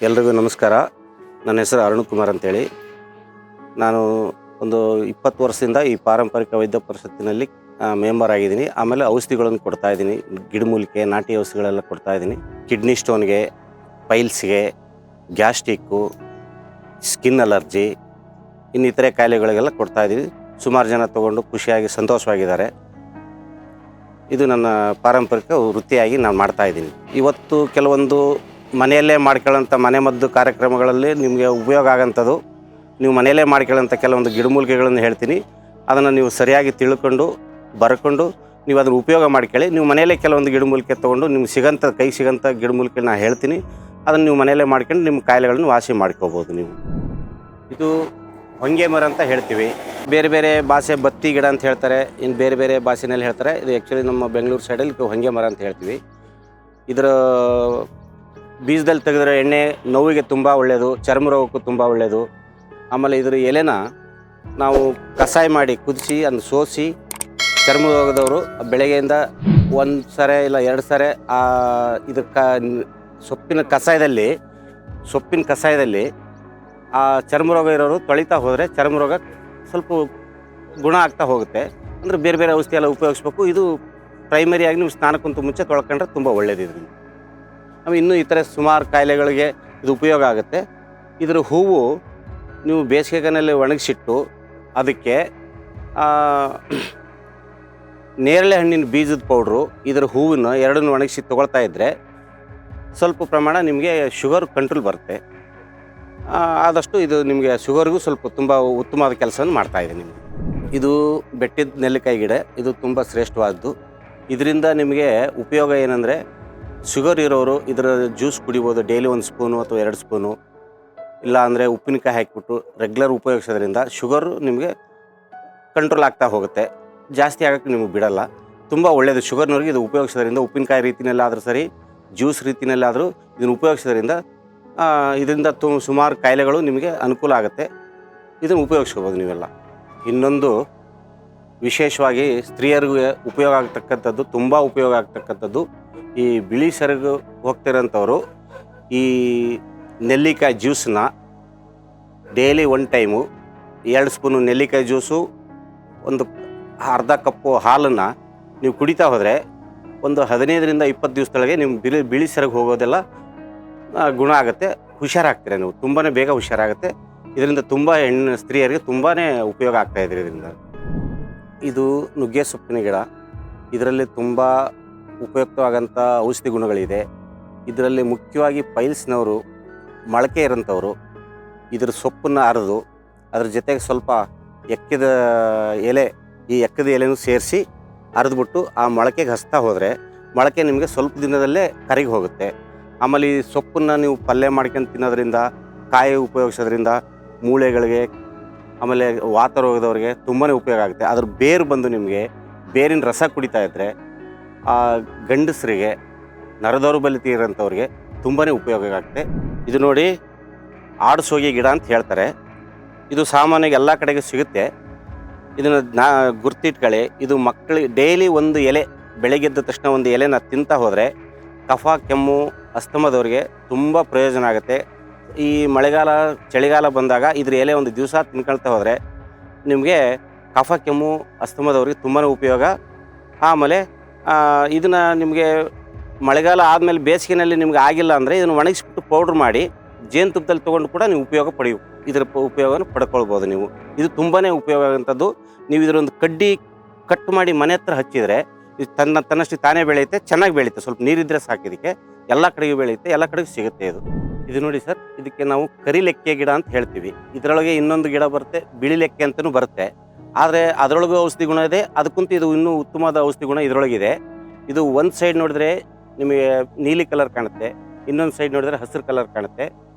ಎಲ್ರಿಗೂ ನಮಸ್ಕಾರ. ನನ್ನ ಹೆಸರು ಅರುಣ್ ಕುಮಾರ್ ಅಂತೇಳಿ. ನಾನು ಒಂದು 20 ವರ್ಷದಿಂದ ಈ ಪಾರಂಪರಿಕ ವೈದ್ಯ ಪರಿಷತ್ತಿನಲ್ಲಿ ಮೆಂಬರ್ ಆಗಿದ್ದೀನಿ. ಆಮೇಲೆ ಔಷಧಿಗಳನ್ನು ಕೊಡ್ತಾಯಿದ್ದೀನಿ. ಗಿಡಮೂಲಿಕೆ, ನಾಟಿ ಔಷಧಿಗಳೆಲ್ಲ ಕೊಡ್ತಾಯಿದ್ದೀನಿ. ಕಿಡ್ನಿ ಸ್ಟೋನ್ಗೆ, ಪೈಲ್ಸ್ಗೆ, ಗ್ಯಾಸ್ಟ್ರಿಕ್ಕು, ಸ್ಕಿನ್ ಅಲರ್ಜಿ, ಇನ್ನಿತರೆ ಕಾಯಿಲೆಗಳಿಗೆಲ್ಲ ಕೊಡ್ತಾಯಿದ್ದೀವಿ. ಸುಮಾರು ಜನ ತೊಗೊಂಡು ಖುಷಿಯಾಗಿ ಸಂತೋಷವಾಗಿದ್ದಾರೆ. ಇದು ನನ್ನ ಪಾರಂಪರಿಕ ವೃತ್ತಿಯಾಗಿ ನಾನು ಮಾಡ್ತಾಯಿದ್ದೀನಿ. ಇವತ್ತು ಕೆಲವೊಂದು ಮನೆಯಲ್ಲೇ ಮಾಡ್ಕೊಳ್ಳೋಂಥ ಮನೆಮದ್ದು ಕಾರ್ಯಕ್ರಮಗಳಲ್ಲಿ ನಿಮಗೆ ಉಪಯೋಗ ಆಗೋಂಥದ್ದು, ನೀವು ಮನೆಯಲ್ಲೇ ಮಾಡ್ಕೊಳ್ಳೋಂಥ ಕೆಲವೊಂದು ಗಿಡಮೂಲಿಕೆಗಳನ್ನು ಹೇಳ್ತೀನಿ. ಅದನ್ನು ನೀವು ಸರಿಯಾಗಿ ತಿಳ್ಕೊಂಡು ಬರ್ಕೊಂಡು ನೀವು ಅದನ್ನು ಉಪಯೋಗ ಮಾಡ್ಕೊಳ್ಳಿ. ನೀವು ಮನೆಯಲ್ಲೇ ಕೆಲವೊಂದು ಗಿಡಮೂಲಿಕೆ ತೊಗೊಂಡು ನಿಮ್ಗೆ ಕೈಗೆ ಸಿಗೋಂಥ ಗಿಡಮೂಲಿಕೆ ನಾನು ಹೇಳ್ತೀನಿ. ಅದನ್ನು ನೀವು ಮನೆಯಲ್ಲೇ ಮಾಡ್ಕೊಂಡು ನಿಮ್ಮ ಕಾಯಿಲೆಗಳನ್ನು ವಾಸಿ ಮಾಡ್ಕೋಬೋದು. ನೀವು ಇದು ಹೊಂಗೆ ಮರ ಅಂತ ಹೇಳ್ತೀವಿ. ಬೇರೆ ಬೇರೆ ಭಾಷೆ ಬತ್ತಿ ಗಿಡ ಅಂತ ಹೇಳ್ತಾರೆ, ಇನ್ನು ಬೇರೆ ಬೇರೆ ಭಾಷೆನಲ್ಲಿ ಹೇಳ್ತಾರೆ. ಇದು ಆ್ಯಕ್ಚುಲಿ ನಮ್ಮ ಬೆಂಗಳೂರು ಸೈಡಲ್ಲಿ ಹೊಂಗೆ ಮರ ಅಂತ ಹೇಳ್ತೀವಿ. ಇದರ ಬೀಜದಲ್ಲಿ ತೆಗೆದ್ರೆ ಎಣ್ಣೆ ನೋವಿಗೆ ತುಂಬ ಒಳ್ಳೆಯದು, ಚರ್ಮ ರೋಗಕ್ಕೂ ತುಂಬ ಒಳ್ಳೆಯದು. ಆಮೇಲೆ ಇದರ ಎಲೆನ ನಾವು ಕಷಾಯ ಮಾಡಿ ಕುದಿಸಿ ಅದನ್ನು ಸೋಸಿ ಚರ್ಮ ರೋಗದವರು ಬೆಳಗ್ಗೆಯಿಂದ 1 ಸರೆ ಇಲ್ಲ 2 ಸರೆ ಇದಕ್ಕೆ ಸೊಪ್ಪಿನ ಕಷಾಯದಲ್ಲಿ ಆ ಚರ್ಮ ರೋಗ ಇರೋರು ತೊಳಿತಾ ಹೋದರೆ ಚರ್ಮ ರೋಗ ಸ್ವಲ್ಪ ಗುಣ ಆಗ್ತಾ ಹೋಗುತ್ತೆ. ಅಂದರೆ ಬೇರೆ ಬೇರೆ ಔಷಧಿ ಎಲ್ಲ ಉಪಯೋಗಿಸ್ಬೇಕು. ಇದು ಪ್ರೈಮರಿಯಾಗಿ ನೀವು ಸ್ನಾನಕ್ಕಂತೂ ಮುಂಚೆ ತೊಳ್ಕೊಂಡ್ರೆ ತುಂಬ ಒಳ್ಳೆಯದು. ಇದರಿಂದ ನಾವು ಇನ್ನೂ ಇತರೆ ಸುಮಾರು ಕಾಯಿಲೆಗಳಿಗೆ ಇದು ಉಪಯೋಗ ಆಗುತ್ತೆ. ಇದರ ಹೂವು ನೀವು ಬೇಸಿಗೆಗಾಲದಲ್ಲಿ ಒಣಗಿಸಿಟ್ಟು ಅದಕ್ಕೆ ನೇರಳೆ ಹಣ್ಣಿನ ಬೀಜದ ಪೌಡ್ರು, ಇದರ ಹೂವನ್ನು ಎರಡನ್ನು ಒಣಗಿಸಿ ತೊಗೊಳ್ತಾ ಇದ್ದರೆ ಸ್ವಲ್ಪ ಪ್ರಮಾಣ ನಿಮಗೆ ಶುಗರ್ ಕಂಟ್ರೋಲ್ ಬರುತ್ತೆ. ಆದಷ್ಟು ಇದು ನಿಮಗೆ ಶುಗರ್ಗೂ ಸ್ವಲ್ಪ ತುಂಬ ಉತ್ತಮವಾದ ಕೆಲಸವನ್ನು ಮಾಡ್ತಾಯಿದೆ. ನಿಮಗೆ ಇದು ಬೆಟ್ಟದ ನೆಲ್ಲಿಕಾಯಿ ಗಿಡ, ಇದು ತುಂಬ ಶ್ರೇಷ್ಠವಾದ್ದು. ಇದರಿಂದ ನಿಮಗೆ ಉಪಯೋಗ ಏನಂದರೆ, ಶುಗರ್ ಇರೋರು ಇದರ ಜ್ಯೂಸ್ ಕುಡಿಬೋದು. ಡೈಲಿ 1 ಸ್ಪೂನು ಅಥವಾ 2 ಸ್ಪೂನು, ಇಲ್ಲ ಅಂದರೆ ಉಪ್ಪಿನಕಾಯಿ ಹಾಕಿಬಿಟ್ಟು ರೆಗ್ಯುಲರ್ ಉಪಯೋಗಿಸೋದ್ರಿಂದ ಶುಗರು ನಿಮಗೆ ಕಂಟ್ರೋಲ್ ಆಗ್ತಾ ಹೋಗುತ್ತೆ. ಜಾಸ್ತಿ ಆಗೋಕ್ಕೆ ನಿಮಗೆ ಬಿಡಲ್ಲ. ತುಂಬ ಒಳ್ಳೆಯದು ಶುಗರ್ನವ್ರಿಗೆ ಇದು ಉಪಯೋಗಿಸೋದ್ರಿಂದ. ಉಪ್ಪಿನಕಾಯಿ ರೀತಿಯಲ್ಲಾದರೂ ಸರಿ, ಜ್ಯೂಸ್ ರೀತಿಯಲ್ಲಾದರೂ ಇದನ್ನು ಉಪಯೋಗಿಸೋದ್ರಿಂದ ಇದರಿಂದ ಸುಮಾರು ಕಾಯಿಲೆಗಳು ನಿಮಗೆ ಅನುಕೂಲ ಆಗುತ್ತೆ. ಇದನ್ನು ಉಪಯೋಗಿಸ್ಕೋಬೋದು ನೀವೆಲ್ಲ. ಇನ್ನೊಂದು ವಿಶೇಷವಾಗಿ ಸ್ತ್ರೀಯರಿಗೆ ಉಪಯೋಗ ಆಗ್ತಕ್ಕಂಥದ್ದು, ತುಂಬ ಉಪಯೋಗ ಆಗ್ತಕ್ಕಂಥದ್ದು, ಈ ಬಿಳಿ ಸೆರಗು ಹೋಗ್ತಿರೋಂಥವ್ರು ಈ ನೆಲ್ಲಿಕಾಯಿ ಜ್ಯೂಸನ್ನ ಡೈಲಿ 1 ಟೈಮು 2 ಸ್ಪೂನು ನೆಲ್ಲಿಕಾಯಿ ಜ್ಯೂಸು, ಒಂದು ಅರ್ಧ ಕಪ್ಪು ಹಾಲನ್ನು ನೀವು ಕುಡಿತಾ ಹೋದರೆ ಒಂದು 15ರಿಂದ 20 ದಿವಸದೊಳಗೆ ನಿಮ್ಮ ಬಿಳಿ ಸೆರಗು ಹೋಗೋದೆಲ್ಲ ಗುಣ ಆಗುತ್ತೆ. ಹುಷಾರಾಗ್ತೀರ ನೀವು, ತುಂಬಾ ಬೇಗ ಹುಷಾರಾಗುತ್ತೆ. ಇದರಿಂದ ತುಂಬ ಸ್ತ್ರೀಯರಿಗೆ ತುಂಬಾ ಉಪಯೋಗ ಆಗ್ತಾಯಿದೆ. ಇದರಿಂದ ಇದು ನುಗ್ಗೆ ಸೊಪ್ಪಿನ ಗಿಡ. ಇದರಲ್ಲಿ ತುಂಬ ಉಪಯುಕ್ತವಾದಂಥ ಔಷಧಿ ಗುಣಗಳಿದೆ. ಇದರಲ್ಲಿ ಮುಖ್ಯವಾಗಿ ಪೈಲ್ಸ್ನವರು, ಮೊಳಕೆ ಇರೋಂಥವ್ರು ಇದರ ಸೊಪ್ಪನ್ನು ಅರೆದು ಅದ್ರ ಜೊತೆಗೆ ಸ್ವಲ್ಪ ಎಕ್ಕದ ಎಲೆನೂ ಸೇರಿಸಿ ಅರೆದ್ಬಿಟ್ಟು ಆ ಮೊಳಕೆಗೆ ಹಚ್ತಾ ಹೋದರೆ ಮೊಳಕೆ ನಿಮಗೆ ಸ್ವಲ್ಪ ದಿನದಲ್ಲೇ ಕರಗಿ ಹೋಗುತ್ತೆ. ಆಮೇಲೆ ಈ ಸೊಪ್ಪನ್ನು ನೀವು ಪಲ್ಯ ಮಾಡ್ಕೊಂಡು ತಿನ್ನೋದ್ರಿಂದ, ಕಾಯಿ ಉಪಯೋಗಿಸೋದ್ರಿಂದ ಮೂಳೆಗಳಿಗೆ, ಆಮೇಲೆ ವಾತ ರೋಗದವ್ರಿಗೆ ತುಂಬಾ ಉಪಯೋಗ ಆಗುತ್ತೆ. ಅದ್ರ ಬೇರು ಬಂದು ನಿಮಗೆ ಬೇರಿನ ರಸ ಕುಡಿತಾ ಇದ್ದರೆ ಆ ಗಂಡಸರಿಗೆ, ನರದೌರ್ಬಲ್ಯತೆ ಇರೋಂಥವ್ರಿಗೆ ತುಂಬಾ ಉಪಯೋಗ ಆಗುತ್ತೆ. ಇದು ನೋಡಿ ಆಡಸೋಗೆ ಗಿಡ ಅಂತ ಹೇಳ್ತಾರೆ. ಇದು ಸಾಮಾನ್ಯವಾಗಿ ಎಲ್ಲ ಕಡೆಗೆ ಸಿಗುತ್ತೆ. ಇದನ್ನು ಗುರ್ತಿಟ್ಕೊಳ್ಳಿ. ಇದು ಮಕ್ಕಳಿಗೆ ಡೈಲಿ 1 ಎಲೆ, ಬೆಳಗ್ಗೆ ಎದ್ದ ತಕ್ಷಣ 1 ಎಲೆನ ತಿಂತಾ ಹೋದರೆ ಕಫ, ಕೆಮ್ಮು, ಅಸ್ತಮದವ್ರಿಗೆ ತುಂಬ ಪ್ರಯೋಜನ ಆಗುತ್ತೆ. ಈ ಮಳೆಗಾಲ, ಚಳಿಗಾಲ ಬಂದಾಗ ಇದ್ರ ಎಲೆ 1 ದಿವಸ ತಿನ್ಕೊಳ್ತಾ ಹೋದರೆ ನಿಮಗೆ ಕಫ, ಕೆಮ್ಮು, ಅಸ್ತಮದವ್ರಿಗೆ ತುಂಬಾ ಉಪಯೋಗ. ಆಮೇಲೆ ಇದನ್ನು ನಿಮಗೆ ಮಳೆಗಾಲ ಆದಮೇಲೆ ಬೇಸಿಗೆನಲ್ಲಿ ನಿಮ್ಗೆ ಆಗಿಲ್ಲ ಅಂದರೆ ಇದನ್ನು ಒಣಗಿಸ್ಬಿಟ್ಟು ಪೌಡ್ರ್ ಮಾಡಿ ಜೇನುತುಪ್ಪದಲ್ಲಿ ತೊಗೊಂಡು ಕೂಡ ನೀವು ಇದರ ಉಪಯೋಗವನ್ನು ಪಡ್ಕೊಳ್ಬೋದು ನೀವು. ಇದು ತುಂಬಾ ಉಪಯೋಗ ಆಗೋಂಥದ್ದು. ನೀವು ಇದರೊಂದು ಕಡ್ಡಿ ಕಟ್ ಮಾಡಿ ಮನೆ ಹತ್ರ ಹಚ್ಚಿದರೆ ಇದು ತನ್ನಷ್ಟು ತಾನೇ ಬೆಳೆಯುತ್ತೆ, ಚೆನ್ನಾಗಿ ಬೆಳೆಯುತ್ತೆ. ಸ್ವಲ್ಪ ನೀರಿದ್ದರೆ ಸಾಕು. ಇದಕ್ಕೆ ಎಲ್ಲ ಕಡೆಗೂ ಬೆಳೆಯುತ್ತೆ, ಎಲ್ಲ ಕಡೆಗೂ ಸಿಗುತ್ತೆ. ಇದು ನೋಡಿ ಸರ್, ಇದಕ್ಕೆ ನಾವು ಕರಿಲೆಕ್ಕೆ ಗಿಡ ಅಂತ ಹೇಳ್ತೀವಿ. ಇದರೊಳಗೆ ಇನ್ನೊಂದು ಗಿಡ ಬರುತ್ತೆ, ಬಿಳಿ ಲೆಕ್ಕೆ ಅಂತಲೂ ಬರುತ್ತೆ. ಆದರೆ ಅದರೊಳಗೂ ಔಷಧಿ ಗುಣ ಇದೆ. ಅದಕ್ಕಂತ ಇದು ಇನ್ನೂ ಉತ್ತಮವಾದ ಔಷಧಿ ಗುಣ ಇದರೊಳಗಿದೆ. ಇದು ಒಂದು ಸೈಡ್ ನೋಡಿದ್ರೆ ನಿಮಗೆ ನೀಲಿ ಕಲರ್ ಕಾಣುತ್ತೆ, ಇನ್ನೊಂದು ಸೈಡ್ ನೋಡಿದ್ರೆ ಹಸಿರು ಕಲರ್ ಕಾಣುತ್ತೆ.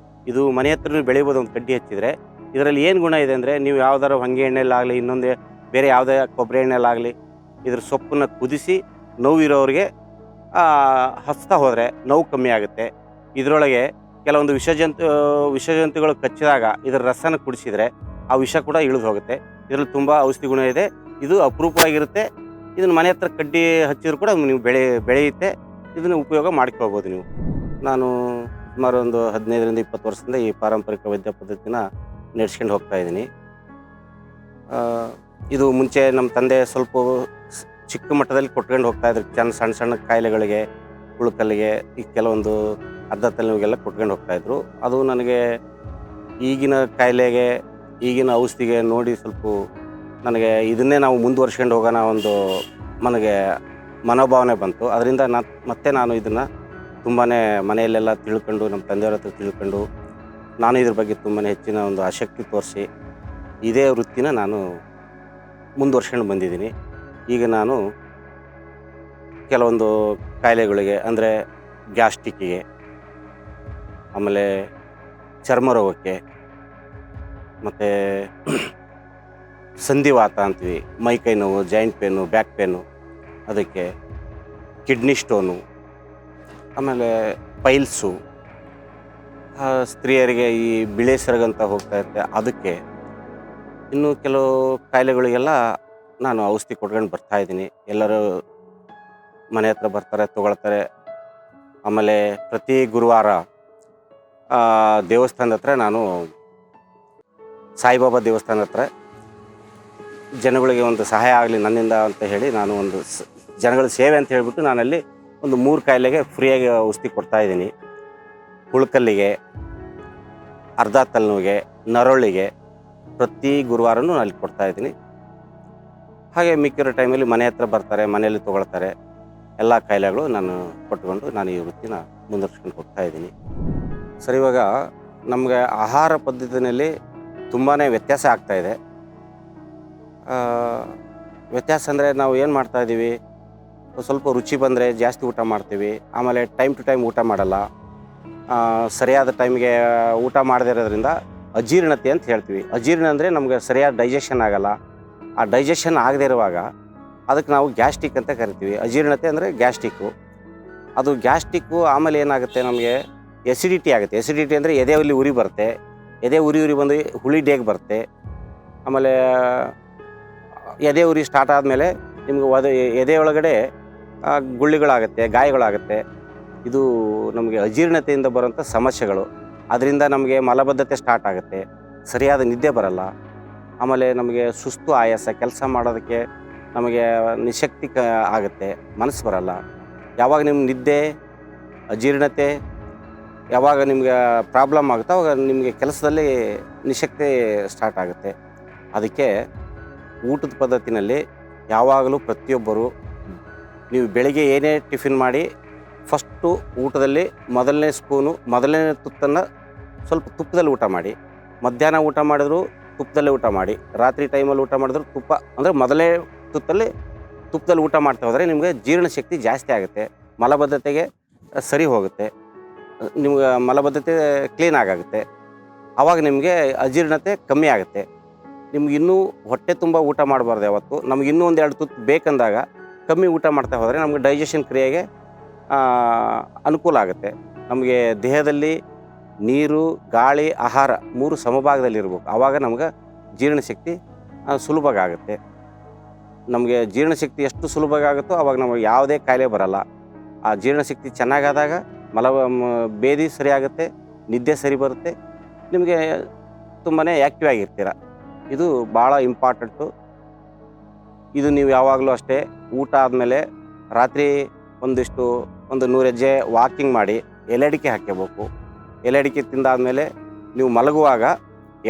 ಇದು ಮನೆ ಹತ್ರ ಬೆಳಿಬೋದು. ಒಂದು ಕಡ್ಡಿ ಹಚ್ಚಿದರೆ ಇದರಲ್ಲಿ ಏನು ಗುಣ ಇದೆ ಅಂದರೆ, ನೀವು ಯಾವ್ದಾರು ಹೊಂಗೆ ಎಣ್ಣೆಲ್ಲಾಗಲಿ, ಇನ್ನೊಂದು ಬೇರೆ ಯಾವುದೇ ಕೊಬ್ಬರಿ ಎಣ್ಣೆಲ್ಲಾಗಲಿ ಇದ್ರ ಸೊಪ್ಪನ್ನು ಕುದಿಸಿ ನೋವಿರೋರಿಗೆ ಹಚ್ತಾ ಹೋದರೆ ನೋವು ಕಮ್ಮಿ ಆಗುತ್ತೆ. ಇದರೊಳಗೆ ಕೆಲವೊಂದು ವಿಷಜಂತುಗಳು ಕಚ್ಚಿದಾಗ ಇದರ ರಸನ ಕುಡಿಸಿದರೆ ಆ ವಿಷ ಕೂಡ ಇಳಿದು ಹೋಗುತ್ತೆ. ಇದರಲ್ಲಿ ತುಂಬ ಔಷಧಿ ಗುಣ ಇದೆ. ಇದು ಅಪರೂಪವಾಗಿರುತ್ತೆ. ಇದನ್ನು ಮನೆ ಹತ್ರ ಕಡ್ಡಿ ಹಚ್ಚಿದ್ರು ಕೂಡ ನೀವು ಬೆಳೆಯುತ್ತೆ. ಇದನ್ನು ಉಪಯೋಗ ಮಾಡ್ಕೊಳ್ಬೋದು ನೀವು. ನಾನು ಸುಮಾರು ಒಂದು 15ರಿಂದ 20 ವರ್ಷದಿಂದ ಈ ಪಾರಂಪರಿಕ ವೈದ್ಯ ಪದ್ಧತಿನ ನಡೆಸ್ಕೊಂಡು ಹೋಗ್ತಾ ಇದ್ದೀನಿ. ಇದು ಮುಂಚೆ ನಮ್ಮ ತಂದೆ ಸ್ವಲ್ಪ ಚಿಕ್ಕ ಮಟ್ಟದಲ್ಲಿ ಕೊಟ್ಕೊಂಡು ಹೋಗ್ತಾಯಿದ್ರು. ಸಣ್ಣ ಸಣ್ಣ ಕಾಯಿಲೆಗಳಿಗೆ, ಹುಳುಕಲ್ಲಿಗೆ, ಈ ಕೆಲವೊಂದು ಅರ್ಧ ತಲೆನೋವಿಗೆಲ್ಲ ಕೊಟ್ಕೊಂಡು ಹೋಗ್ತಾಯಿದ್ರು. ಅದು ನನಗೆ ಈಗಿನ ಕಾಯಿಲೆಗೆ, ಈಗಿನ ಔಷಧಿಗೆ ನೋಡಿ ಸ್ವಲ್ಪ ನನಗೆ ಇದನ್ನೇ ನಾವು ಮುಂದುವರ್ಸ್ಕೊಂಡು ಹೋಗೋಣ ಒಂದು ನನಗೆ ಮನೋಭಾವನೆ ಬಂತು. ಅದರಿಂದ ಮತ್ತೆ ನಾನು ಇದನ್ನು ತುಂಬಾ ಮನೆಯಲ್ಲೆಲ್ಲ ತಿಳ್ಕೊಂಡು, ನಮ್ಮ ತಂದೆಯವ್ರ ಹತ್ರ ತಿಳ್ಕೊಂಡು, ನಾನು ಇದ್ರ ಬಗ್ಗೆ ತುಂಬಾ ಹೆಚ್ಚಿನ ಒಂದು ಆಸಕ್ತಿ ತೋರಿಸಿ ಇದೇ ವೃತ್ತಿನ ನಾನು ಮುಂದುವರ್ಸ್ಕೊಂಡು ಬಂದಿದ್ದೀನಿ. ಈಗ ನಾನು ಕೆಲವೊಂದು ಕಾಯಿಲೆಗಳಿಗೆ, ಅಂದರೆ ಗ್ಯಾಸ್ಟ್ರಿಕ್ಕಿಗೆ, ಆಮೇಲೆ ಚರ್ಮ ರೋಗಕ್ಕೆ, ಮತ್ತು ಸಂಧಿವಾತ ಅಂತೀವಿ, ಮೈಕೈ ನೋವು, ಜಾಯಿಂಟ್ ಪೇನು, ಬ್ಯಾಕ್ ಪೇನು, ಅದಕ್ಕೆ ಕಿಡ್ನಿ ಸ್ಟೋನು, ಆಮೇಲೆ ಪೈಲ್ಸು, ಸ್ತ್ರೀಯರಿಗೆ ಈ ಬಿಳೆ ಸೆರಗಂತ ಹೋಗ್ತಾ ಇರುತ್ತೆ ಅದಕ್ಕೆ, ಇನ್ನೂ ಕೆಲವು ಕಾಯಿಲೆಗಳಿಗೆಲ್ಲ ನಾನು ಔಷಧಿ ಕೊಟ್ಕೊಂಡು ಬರ್ತಾಯಿದ್ದೀನಿ. ಎಲ್ಲರೂ ಮನೆ ಹತ್ರ ಬರ್ತಾರೆ, ತೊಗೊಳ್ತಾರೆ. ಆಮೇಲೆ ಪ್ರತಿ ಗುರುವಾರ ದೇವಸ್ಥಾನದ ಹತ್ರ ನಾನು ಸಾಯಿಬಾಬಾ ದೇವಸ್ಥಾನದ ಹತ್ರ ಜನಗಳಿಗೆ ಒಂದು ಸಹಾಯ ಆಗಲಿ ನನ್ನಿಂದ ಅಂತ ಹೇಳಿ ನಾನು ಒಂದು ಜನಗಳ ಸೇವೆ ಅಂತ ಹೇಳಿಬಿಟ್ಟು ನಾನಲ್ಲಿ ಒಂದು 3 ಕಾಯಿಲೆಗೆ ಫ್ರೀಯಾಗಿ ಔಷಧಿ ಕೊಡ್ತಾಯಿದ್ದೀನಿ. ಹುಳುಕಲ್ಲಿಗೆ, ಅರ್ಧ ತಲೆನೋವಿಗೆ, ನರೊಳ್ಳಿಗೆ ಪ್ರತಿ ಗುರುವಾರನೂ ಅಲ್ಲಿ ಕೊಡ್ತಾಯಿದ್ದೀನಿ. ಹಾಗೆ ಮಿಕ್ಕಿರೋ ಟೈಮಲ್ಲಿ ಮನೆ ಹತ್ರ ಬರ್ತಾರೆ, ಮನೆಯಲ್ಲಿ ತೊಗೊಳ್ತಾರೆ. ಎಲ್ಲ ಕಾಯಿಲೆಗಳು ನಾನು ಕೊಟ್ಕೊಂಡು ನಾನು ಈ ವೃತ್ತಿನ ಮುಂದುವರ್ಸ್ಕೊಂಡು ಹೋಗ್ತಾಯಿದ್ದೀನಿ. ಸರ್, ಇವಾಗ ನಮಗೆ ಆಹಾರ ಪದ್ಧತಿಯಲ್ಲಿ ತುಂಬಾ ವ್ಯತ್ಯಾಸ ಆಗ್ತಾಯಿದೆ. ವ್ಯತ್ಯಾಸ ಅಂದರೆ ನಾವು ಏನು ಮಾಡ್ತಾಯಿದ್ದೀವಿ, ಸ್ವಲ್ಪ ರುಚಿ ಬಂದರೆ ಜಾಸ್ತಿ ಊಟ ಮಾಡ್ತೀವಿ. ಆಮೇಲೆ ಟೈಮ್ ಟು ಟೈಮ್ ಊಟ ಮಾಡಲ್ಲ. ಸರಿಯಾದ ಟೈಮ್ಗೆ ಊಟ ಮಾಡದೇ ಇರೋದ್ರಿಂದ ಅಜೀರ್ಣತೆ ಅಂತ ಹೇಳ್ತೀವಿ. ಅಜೀರ್ಣ ಅಂದರೆ ನಮಗೆ ಸರಿಯಾದ ಡೈಜೆಷನ್ ಆಗೋಲ್ಲ. ಆ ಡೈಜೆಷನ್ ಆಗದೇ ಇರುವಾಗ ಅದಕ್ಕೆ ನಾವು ಗ್ಯಾಸ್ಟ್ರಿಕ್ ಅಂತ ಕರಿತೀವಿ. ಅಜೀರ್ಣತೆ ಅಂದರೆ ಗ್ಯಾಸ್ಟ್ರಿಕ್ಕು. ಅದು ಗ್ಯಾಸ್ಟ್ರಿಕ್ಕು ಆಮೇಲೆ ಏನಾಗುತ್ತೆ, ನಮಗೆ ಎಸಿಡಿಟಿ ಆಗುತ್ತೆ. ಎಸಿಡಿಟಿ ಅಂದರೆ ಎದೆಯಲ್ಲಿ ಉರಿ ಬರುತ್ತೆ. ಎದೆ ಉರಿ ಬಂದು ಹುಳಿ ಡೇಗ್ ಬರುತ್ತೆ. ಆಮೇಲೆ ಎದೆ ಉರಿ ಸ್ಟಾರ್ಟ್ ಆದಮೇಲೆ ನಿಮಗೆ ಎದೆ ಒಳಗಡೆ ಗುಳ್ಳಿಗಳಾಗುತ್ತೆ, ಗಾಯಗಳಾಗುತ್ತೆ. ಇದು ನಮಗೆ ಅಜೀರ್ಣತೆಯಿಂದ ಬರುವಂಥ ಸಮಸ್ಯೆಗಳು. ಅದರಿಂದ ನಮಗೆ ಮಲಬದ್ಧತೆ ಸ್ಟಾರ್ಟ್ ಆಗುತ್ತೆ, ಸರಿಯಾದ ನಿದ್ದೆ ಬರಲ್ಲ. ಆಮೇಲೆ ನಮಗೆ ಸುಸ್ತು, ಆಯಾಸ, ಕೆಲಸ ಮಾಡೋದಕ್ಕೆ ನಮಗೆ ನಿಶಕ್ತಿ ಆಗುತ್ತೆ, ಮನಸ್ಸು ಬರಲ್ಲ. ಯಾವಾಗ ನಿಮ್ಮ ನಿದ್ದೆ, ಅಜೀರ್ಣತೆ ಯಾವಾಗ ನಿಮಗೆ ಪ್ರಾಬ್ಲಮ್ ಆಗುತ್ತೋ ಅವಾಗ ನಿಮಗೆ ಕೆಲಸದಲ್ಲಿ ನಿಶಕ್ತಿ ಸ್ಟಾರ್ಟ್ ಆಗುತ್ತೆ. ಅದಕ್ಕೆ ಊಟದ ಪದ್ಧತಿನಲ್ಲಿ ಯಾವಾಗಲೂ ಪ್ರತಿಯೊಬ್ಬರು ನೀವು ಬೆಳಿಗ್ಗೆ ಏನೇ ಟಿಫಿನ್ ಮಾಡಿ, ಫಸ್ಟು ಊಟದಲ್ಲಿ ಮೊದಲನೇ ಸ್ಪೂನು, ಮೊದಲನೇ ತುತ್ತನ್ನು ಸ್ವಲ್ಪ ತುಪ್ಪದಲ್ಲಿ ಊಟ ಮಾಡಿ. ಮಧ್ಯಾಹ್ನ ಊಟ ಮಾಡಿದ್ರು ತುಪ್ಪದಲ್ಲೇ ಊಟ ಮಾಡಿ. ರಾತ್ರಿ ಟೈಮಲ್ಲಿ ಊಟ ಮಾಡಿದ್ರು ತುಪ್ಪ, ಅಂದರೆ ಮೊದಲನೇ ತುಪ್ಪದಲ್ಲಿ ಊಟ ಮಾಡ್ತಾ ಹೋದರೆ ನಿಮಗೆ ಜೀರ್ಣಶಕ್ತಿ ಜಾಸ್ತಿ ಆಗುತ್ತೆ, ಮಲಬದ್ಧತೆಗೆ ಸರಿ ಹೋಗುತ್ತೆ, ನಿಮ್ಗೆ ಮಲಬದ್ಧತೆ ಕ್ಲೀನ್ ಆಗುತ್ತೆ. ಆವಾಗ ನಿಮಗೆ ಅಜೀರ್ಣತೆ ಕಮ್ಮಿ ಆಗುತ್ತೆ. ನಿಮ್ಗೆ ಇನ್ನೂ ಹೊಟ್ಟೆ ತುಂಬ ಊಟ ಮಾಡಬಾರ್ದು. ಯಾವತ್ತು ನಮ್ಗೆ ಇನ್ನೂ 1-2 ತುತ್ತು ಬೇಕಂದಾಗ ಕಮ್ಮಿ ಊಟ ಮಾಡ್ತಾ ಹೋದರೆ ನಮಗೆ ಡೈಜೆಷನ್ ಕ್ರಿಯೆಗೆ ಅನುಕೂಲ ಆಗುತ್ತೆ. ನಮಗೆ ದೇಹದಲ್ಲಿ ನೀರು, ಗಾಳಿ, ಆಹಾರ 3 ಸಮಭಾಗದಲ್ಲಿ ಇರಬೇಕು. ಆವಾಗ ನಮ್ಗೆ ಜೀರ್ಣಶಕ್ತಿ ಸುಲಭವಾಗಿ ಆಗುತ್ತೆ. ನಮಗೆ ಜೀರ್ಣಶಕ್ತಿ ಎಷ್ಟು ಸುಲಭವಾಗಿ ಆಗುತ್ತೋ ಆವಾಗ ನಮಗೆ ಯಾವುದೇ ಕಾಯಿಲೆ ಬರಲ್ಲ. ಆ ಜೀರ್ಣಶಕ್ತಿ ಚೆನ್ನಾಗಾದಾಗ ಬೇದಿ ಸರಿ ಆಗುತ್ತೆ, ನಿದ್ದೆ ಸರಿ ಬರುತ್ತೆ, ನಿಮಗೆ ತುಂಬಾ ಆ್ಯಕ್ಟಿವ್ ಆಗಿರ್ತೀರ. ಇದು ಭಾಳ ಇಂಪಾರ್ಟೆಂಟು. ಇದು ನೀವು ಯಾವಾಗಲೂ ಅಷ್ಟೇ ಊಟ ಆದಮೇಲೆ ರಾತ್ರಿ ಒಂದು 100 ಹೆಜ್ಜೆ ವಾಕಿಂಗ್ ಮಾಡಿ ಎಲೆಡಿಕೆ ಹಾಕ್ಕೋಬೇಕು. ಎಲೆಡಿಕೆ ತಿಂದಾದಮೇಲೆ ನೀವು ಮಲಗುವಾಗ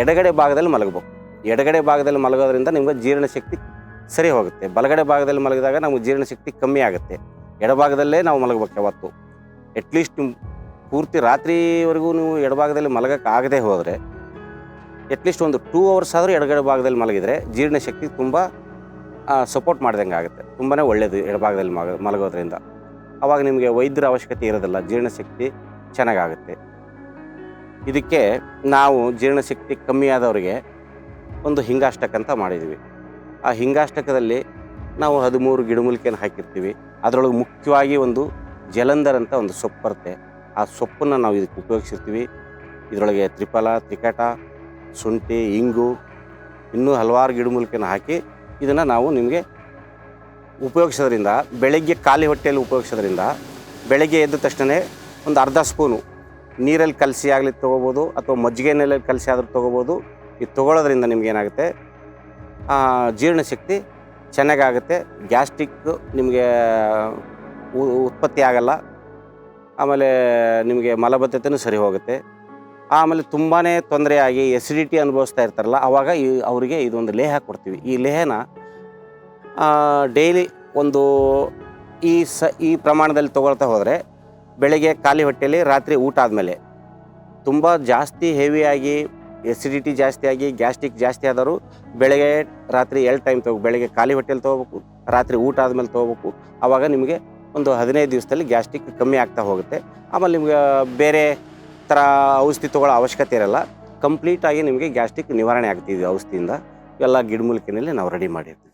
ಎಡಗಡೆ ಭಾಗದಲ್ಲಿ ಮಲಗಬೇಕು. ಎಡಗಡೆ ಭಾಗದಲ್ಲಿ ಮಲಗೋದ್ರಿಂದ ನಿಮಗೆ ಜೀರ್ಣಶಕ್ತಿ ಸರಿ ಹೋಗುತ್ತೆ. ಬಲಗಡೆ ಭಾಗದಲ್ಲಿ ಮಲಗಿದಾಗ ನಮಗೆ ಜೀರ್ಣಶಕ್ತಿ ಕಮ್ಮಿ ಆಗುತ್ತೆ. ಎಡಭಾಗದಲ್ಲೇ ನಾವು ಮಲಗಬೇಕು ಯಾವತ್ತು. ಅಟ್ಲೀಸ್ಟ್ ನೀವು ಪೂರ್ತಿ ರಾತ್ರಿವರೆಗೂ ನೀವು ಎಡಭಾಗದಲ್ಲಿ ಮಲಗೋಕ್ಕಾಗದೇ ಹೋದರೆ ಅಟ್ಲೀಸ್ಟ್ ಒಂದು 2 ಅವರ್ಸ್ ಆದರೂ ಎಡಗಡೆ ಭಾಗದಲ್ಲಿ ಮಲಗಿದರೆ ಜೀರ್ಣಶಕ್ತಿ ತುಂಬ ಸಪೋರ್ಟ್ ಮಾಡ್ದಂಗೆ ಆಗುತ್ತೆ. ತುಂಬಾ ಒಳ್ಳೆಯದು ಎಡಭಾಗದಲ್ಲಿ ಮಲಗೋದ್ರಿಂದ. ಆವಾಗ ನಿಮಗೆ ವೈದ್ಯರ ಅವಶ್ಯಕತೆ ಇರೋದಿಲ್ಲ, ಜೀರ್ಣಶಕ್ತಿ ಚೆನ್ನಾಗಾಗುತ್ತೆ. ಇದಕ್ಕೆ ನಾವು ಜೀರ್ಣಶಕ್ತಿ ಕಮ್ಮಿ ಆದವರಿಗೆ ಒಂದು ಹಿಂಗಾಷ್ಟಕ ಅಂತ ಮಾಡಿದ್ವಿ. ಆ ಹಿಂಗಾಷ್ಟಕದಲ್ಲಿ ನಾವು 13 ಗಿಡಮೂಲಿಕೆಯನ್ನು ಹಾಕಿರ್ತೀವಿ. ಅದರೊಳಗೆ ಮುಖ್ಯವಾಗಿ ಒಂದು ಜಲಂಧರ್ ಅಂತ ಒಂದು ಸೊಪ್ಪು ಬರುತ್ತೆ. ಆ ಸೊಪ್ಪನ್ನು ನಾವು ಇದಕ್ಕೆ ಉಪಯೋಗಿಸಿರ್ತೀವಿ. ಇದರೊಳಗೆ ತ್ರಿಫಲ, ತ್ರಿಕಟ, ಶುಂಠಿ, ಇಂಗು, ಇನ್ನೂ ಹಲವಾರು ಗಿಡಮೂಲಿಕೆಯನ್ನು ಹಾಕಿ ಇದನ್ನು ನಾವು ನಿಮಗೆ ಉಪಯೋಗಿಸೋದ್ರಿಂದ, ಬೆಳಗ್ಗೆ ಖಾಲಿ ಹೊಟ್ಟೆಯಲ್ಲಿ ಉಪಯೋಗಿಸೋದ್ರಿಂದ ಬೆಳಗ್ಗೆ ಎದ್ದ ತಕ್ಷಣ ಒಂದು ಅರ್ಧ ಸ್ಪೂನು ನೀರಲ್ಲಿ ಕಲಸಿ ಆಗಲಿ ತೊಗೋಬೋದು, ಅಥವಾ ಮಜ್ಜಿಗೆನಲ್ಲಿ ಕಲಸಿ ಆದರೂ ತೊಗೋಬೋದು. ಇದು ತೊಗೊಳ್ಳೋದ್ರಿಂದ ನಿಮಗೇನಾಗುತ್ತೆ, ಜೀರ್ಣಶಕ್ತಿ ಚೆನ್ನಾಗಾಗುತ್ತೆ, ಗ್ಯಾಸ್ಟ್ರಿಕ್ ನಿಮಗೆ ಉತ್ಪತ್ತಿ ಆಗಲ್ಲ, ಆಮೇಲೆ ನಿಮಗೆ ಮಲಬದ್ಧತೆಯೂ ಸರಿ ಹೋಗುತ್ತೆ. ಆಮೇಲೆ ತುಂಬಾ ತೊಂದರೆಯಾಗಿ ಎಸಿಡಿಟಿ ಅನುಭವಿಸ್ತಾ ಇರ್ತಾರಲ್ಲ, ಆವಾಗ ಅವರಿಗೆ ಇದೊಂದು ಲೇಹ ಕೊಡ್ತೀವಿ. ಈ ಲೇಹನ ಡೈಲಿ ಒಂದು ಈ ಪ್ರಮಾಣದಲ್ಲಿ ತೊಗೊಳ್ತಾ ಹೋದರೆ ಬೆಳಗ್ಗೆ ಖಾಲಿ ಹೊಟ್ಟೆಯಲ್ಲಿ, ರಾತ್ರಿ ಊಟ ಆದಮೇಲೆ ತುಂಬ ಜಾಸ್ತಿ ಹೆವಿಯಾಗಿ ಎಸಿಡಿಟಿ ಜಾಸ್ತಿ ಆಗಿ ಗ್ಯಾಸ್ಟ್ರಿಕ್ ಜಾಸ್ತಿ ಆದರೂ ಬೆಳಗ್ಗೆ ರಾತ್ರಿ 2 ಟೈಮ್ ಬೆಳಗ್ಗೆ ಖಾಲಿ ಹೊಟ್ಟೆಯಲ್ಲಿ ತೊಗೋಬೇಕು, ರಾತ್ರಿ ಊಟ ಆದಮೇಲೆ ತೊಗೋಬೇಕು. ಆವಾಗ ನಿಮಗೆ ಒಂದು 15 ದಿವಸದಲ್ಲಿ ಗ್ಯಾಸ್ಟ್ರಿಕ್ ಕಮ್ಮಿ ಆಗ್ತಾ ಹೋಗುತ್ತೆ. ಆಮೇಲೆ ನಿಮ್ಗೆ ಬೇರೆ ಥರ ಔಷಧಿ ತೊಗೊಳ್ಳೋ ಅವಶ್ಯಕತೆ ಇರಲ್ಲ. ಕಂಪ್ಲೀಟಾಗಿ ನಿಮಗೆ ಗ್ಯಾಸ್ಟ್ರಿಕ್ ನಿವಾರಣೆ ಆಗ್ತಿದೆ ಔಷಧಿಯಿಂದ. ಎಲ್ಲ ಗಿಡಮೂಲಿಕೆಯಲ್ಲಿ ನಾವು ರೆಡಿ ಮಾಡಿರ್ತೀವಿ.